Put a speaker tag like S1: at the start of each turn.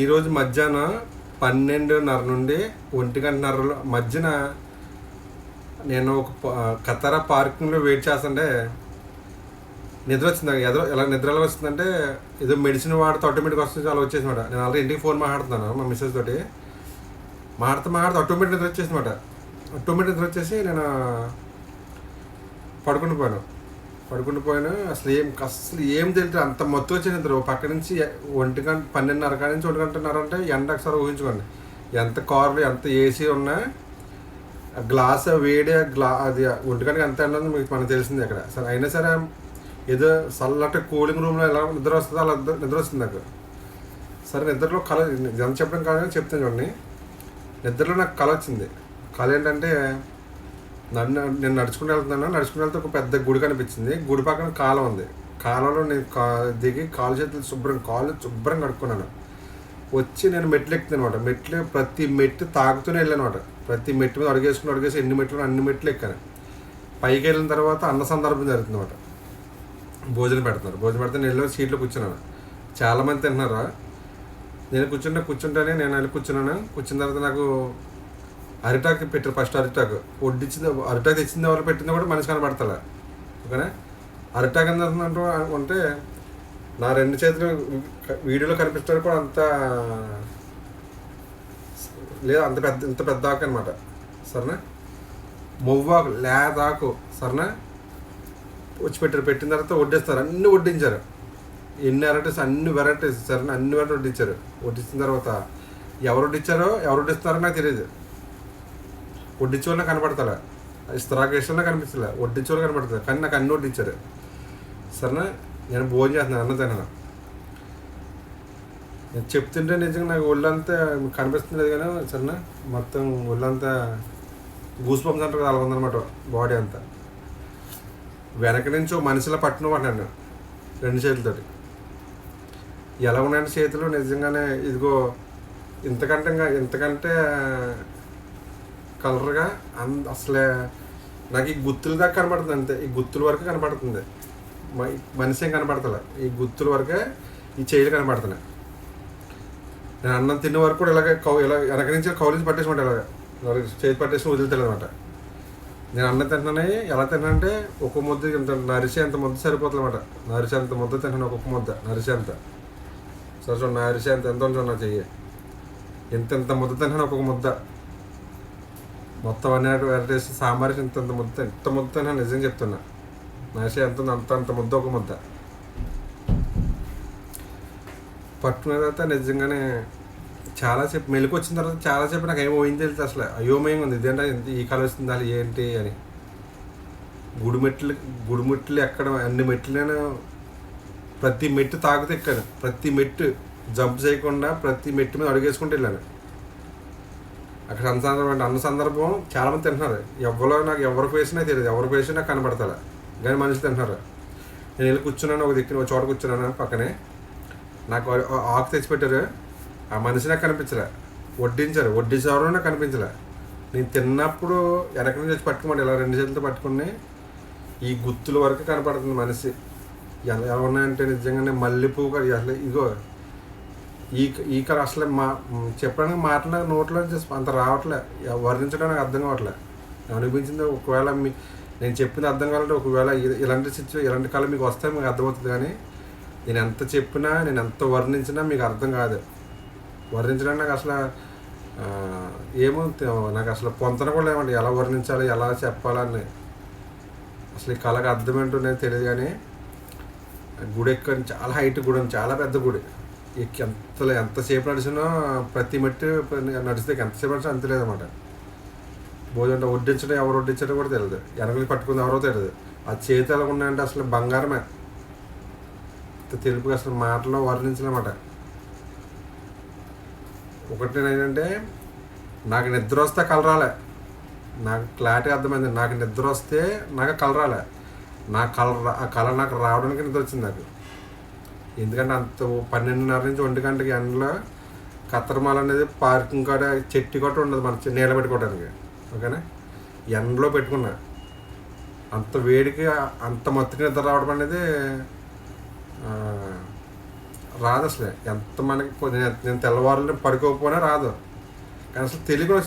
S1: ఈరోజు మధ్యాహ్నం 12:30 నుండి 1:30 మధ్యన నేను ఒక కతారా పార్కింగ్లో వెయిట్ చేస్తుంటే నిద్ర వచ్చింది. ఎలా నిద్ర ఎలా వస్తుందంటే ఏదో మెడిసిన్ వాడితే ఆటోమేటిక్ వస్తుంది, అలా వచ్చేసినమాట. నేను ఆల్రెడీ ఇంటికి ఫోన్ మాట్లాడుతున్నాను మా మిస్సెస్ తోటి. మాట్లాడుతూ ఆటోమేటిక్ నిద్ర వచ్చేసినమాట. ఆటోమేటిక్ నిద్ర వచ్చేసి నేను పడుకుంటూ పోయాను. అసలు ఏం తెలియదు, అంత మొత్తం వచ్చే నిద్ర. పక్క నుంచి 12:30 కాడి నుంచి 1:30 అంటే ఎండ ఒకసారి ఊహించుకోండి. ఎంత కార్లు ఎంత ఏసీ ఉన్నా గ్లాస్ వేడి అది 1 ఎంత ఎండ మీకు మనకు తెలిసింది అక్కడ. సరే అయినా సరే ఏదో చల్లటి కూలింగ్ రూమ్లో ఎలా నిద్ర వస్తుందో అలా నిద్ర వస్తుంది నాకు. సరే నిద్రలో కళ ఎంత చెప్పడం కాదని చెప్తాను చూడండి. నిద్రలో నాకు కళ వచ్చింది. కళ ఏంటంటే నేను నడుచుకుంటూ వెళ్తే ఒక పెద్ద గుడి కనిపించింది. గుడి పక్కన కాలం ఉంది. కాలంలో నేను దిగి కాలు శుభ్రం కడుక్కున్నాను. వచ్చి నేను మెట్లు ఎక్కుతాను అనమాట. ప్రతి మెట్టు తాగుతూనే వెళ్ళాను అనమాట. ప్రతి మెట్టు మీద అడిగేసి ఎన్ని మెట్లు ఎక్కాను. పైకి వెళ్ళిన తర్వాత అన్న సందర్భం జరుగుతుంది అనమాట. భోజనం పెడితే నేను వెళ్ళి సీట్లో కూర్చున్నాను. చాలామంది తింటున్నారు. నేను కూర్చుంటేనే నేను వెళ్ళి కూర్చున్న తర్వాత నాకు అరిటాక్ పెట్టారు. ఫస్ట్ అరిటాక్ తెచ్చింది ఎవరు పెట్టిందో కూడా మనిషి కనబడతా. ఓకేనా? అరిటాక్ ఎంత అంటే నా 2 చేతులు వీడియోలో కనిపిస్తారు కూడా అంత లేదు, ఇంత పెద్ద ఆకు అనమాట. సరేనా? మొవ్వాకు లేదాకు. సరేనా? వచ్చి పెట్టిన తర్వాత వడ్డిస్తారు. అన్నీ వడ్డించారు. ఎన్ని వెరైటీస్ సరేనా? అన్ని వెరైటీ వడ్డించారు. వడ్డించిన తర్వాత ఎవరు వడ్డిస్తారో నాకు తెలియదు. వడ్డించేవాళ్ళ కనపడతా, ఇస్తరాకేశ్వరంలో కనిపిస్తలే, వడ్డించేవాళ్ళు కనపడతారు. కానీ నాకు అన్ని వడ్డించారు. సరేనా? నేను భోజనం చేస్తున్నాను, అన్నం తిన్నాను. నేను చెప్తుంటే నిజంగా నాకు ఒళ్ళంతా కనిపిస్తుంది కానీ సరేనా మొత్తం ఒళ్ళంతా గూస్ బంప్స్ అంటారు కదా, అలా ఉందన్నమాట బాడీ అంతా. వెనక నుంచి ఓ మనిషిలో పట్టును పడ్డాను 2 చేతులతోటి. ఎలా ఉన్నాయంటే చేతులు నిజంగానే ఇదిగో ఇంతకంటే కలర్గా అసలే నాకు ఈ గుత్తుల దాకా కనపడుతుంది. అంతే, ఈ గుత్తుల వరకు కనపడుతుంది. మనిషి ఏం కనపడతలే, ఈ గుత్తుల వరకే ఈ చేతులు కనపడుతున్నాయి. నేను అన్నం తిన్న వరకు కూడా ఇలా వెనక నుంచి కౌలించి పట్టేసినమాట. చేతి పట్టేసి వదులుతాడు అనమాట. నేను అన్నం తింటున్నాను. ఎలా తింటానంటే ఒక ముద్ద ఇంత నరిసే అంత ముద్ద సరిపోతుంది అనమాట. నరిసే అంత ముద్ద తింటాను, ఒక్కొక్క ముద్ద నరిసే అంత. సరే చూడండి, నరిసే అంత ఎంత చూడండి నా చెయ్యి. ఇంత ముద్ద తింటాను, ఒక్కొక్క ముద్ద. మొత్తం అన్ని వెరైటీస్ సాంబార్ ఇంత ముద్ద తింటాను. నిజం చెప్తున్నా, నరిసే ఎంత అంత ముద్ద, ఒక ముద్ద పట్టుకున్న తర్వాత నిజంగానే చాలాసేపు మెలకు వచ్చిన తర్వాత చాలాసేపు నాకు ఏమో పోయింది తెలిసి అసలు అయోమయంగా ఉంది. ఇదేంటా ఈ కళ వస్తుంది అది ఏంటి అని. గుడిమెట్లు ఎక్కడం, అన్ని మెట్లు నేను ప్రతి మెట్టు తాగుతూ ఎక్కాను. ప్రతి మెట్టు జంప్ చేయకుండా ప్రతి మెట్టు మీద అడుగేసుకుంటూ వెళ్ళాను. అక్కడ అన్న సందర్భం చాలామంది తింటున్నారు. ఎవరి ఫేస్ నాకు తెలియదు, ఎవరి ఫేస్ నాకు కనబడతా కానీ మనిషి తింటున్నారు. నేను వెళ్ళి కూర్చున్నాను, ఒక చోట కూర్చున్నాను. పక్కనే నాకు ఆకు తెచ్చిపెట్టారు. ఆ మనిషి నాకు కనిపించలే. వడ్డించారు నాకు కనిపించలే. నేను తిన్నప్పుడు వెనక నుంచి వచ్చి పట్టుకోమంటే ఇలా 2 చేతులతో పట్టుకుని ఈ గుత్తుల వరకు కనపడుతుంది మనిషి. ఎలా ఉన్నాయంటే నిజంగానే మల్లెపువ్వు కలి. అసలు ఇగో ఈ కళ అసలు చెప్పడానికి మాటలు నోట్లో అంత రావట్లే, వర్ణించడానికి అర్థం కావట్లే. అనిపించింది. ఒకవేళ నేను చెప్పింది అర్థం కావాలంటే ఒకవేళ ఇలాంటి కళ మీకు వస్తే మీకు అర్థమవుతుంది. కానీ నేను ఎంత చెప్పినా నేను ఎంత వర్ణించినా మీకు అర్థం కాదు. వర్ణించడానికి నాకు అసలు నాకు అసలు పొంతన కూడా లేవండి. ఎలా వర్ణించాలి, ఎలా చెప్పాలని అసలు ఈ కళకు అర్థం ఏంటో నేను తెలియదు. కానీ గుడి ఎక్కని చాలా హైట్ గుడి, చాలా పెద్ద గుడి. ఎంతసేపు నడిచినా ప్రతి మట్టి నడిస్తే ఎంతసేపు నడిచినా అంత లేదన్నమాట. భోజనం వడ్డించడం ఎవరు వడ్డించడం కూడా తెలియదు, వెనకలు పట్టుకుంది ఎవరో తెలియదు. ఆ చేతి ఎలా ఉన్నాయంటే అసలు బంగారమే. తెలుపుగా అసలు మాటలో వర్ణించలేమాట. ఒకటి ఏంటంటే నాకు నిద్ర వస్తే కలరాలే, నాకు క్లారిటీ అర్థమైంది. నాకు నిద్ర వస్తే నాకు కలరాలే. ఆ కళ నాకు రావడానికి నిద్ర వచ్చింది నాకు. ఎందుకంటే అంత 12:30 నుంచి 1 గంటకి ఎండలో కత్తరమాల అనేది పార్కింగ్ కాడ చెట్టు కూడా ఉండదు మన నీళ్ళ పెట్టుకోవడానికి. ఓకేనా? ఎండలో పెట్టుకున్నా. అంత వేడికి అంత మత్తుకి నిద్ర రావడం అనేది రాదు అసలు. ఎంత మనకి నేను తెల్లవారులు పడుకోకపోయినా రాదు. కానీ అసలు తెలియకుండా